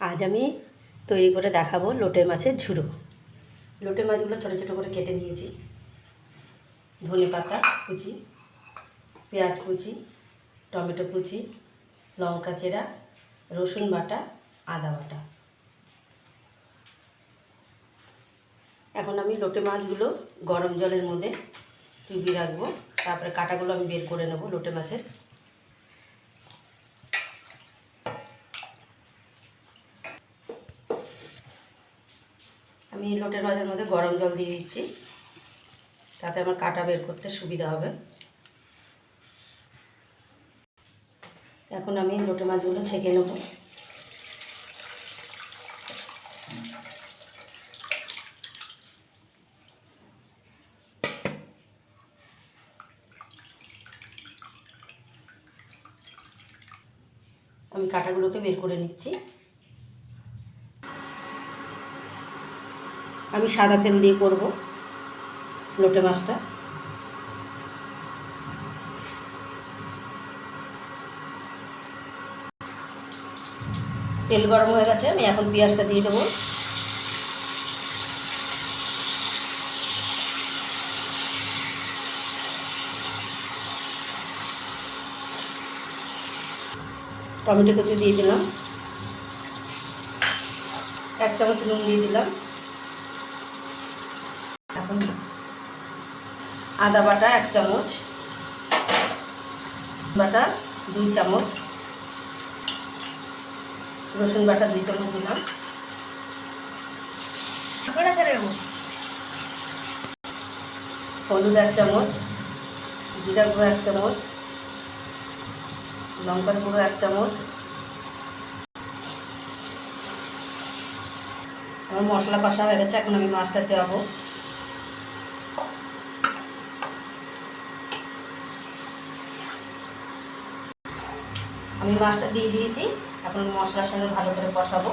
আজ আমি তৈরি করে দেখাবো লোটে মাছের ঝুড়ো। লোটে মাছগুলো ছোটো ছোটো করে কেটে নিয়েছি। ধনে পাতা কুচি, পেঁয়াজ কুচি, টমেটো কুচি, লঙ্কা চেরা, রসুন বাটা, আদা বাটা। এখন আমি লোটে মাছগুলো গরম জলের মধ্যে চুবিয়ে রাখবো। তারপরে কাঁটাগুলো আমি বের করে নেব লোটে মাছের। আমি লোটে মাছের মধ্যে গরম জল দিয়ে দিচ্ছি, তাতে আমার কাঁটা বের করতে সুবিধা হবে। এখন আমি লোটে মাছগুলো ছেঁকে নেব। আমি কাঁটাগুলোকে বের করে নিচ্ছি। আমি সাদা তেল দিয়ে করব লোটে মাছটা। তেল গরম হয়ে গেছে, আমি এখন পেঁয়াজটা দিয়ে দেবো। টমেটো কুচি দিয়ে দিলাম, 1 চামচ নুন দিয়ে দিলাম। এখন আদা বাটা 1 চামচ, বাটা 2 চামচ, রসুন বাটা 2 চামচ দিলাম। হলুদ 1 চামচ, জিরা গুঁড়ো 1 চামচ, লঙ্কার গুঁড়ো 1 চামচ। আমার মশলা কষা হয়ে গেছে, এখন আমি মাছটা দেবো। আমি মাছটা দিয়ে দিয়েছি, এখন মশলার সঙ্গে ভালো করে কষাবো।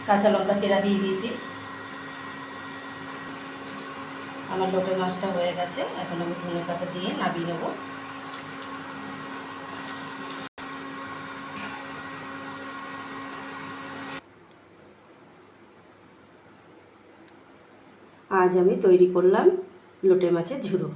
কাঁচা লঙ্কা চেরা দিয়ে দিয়েছি। আমার লোটে মাছটা হয়ে গেছে, এখন আমি ধনে পাতা দিয়ে নামিয়ে নেব। আজ আমি তৈরি করলাম লোটে মাছের ঝুড়ো।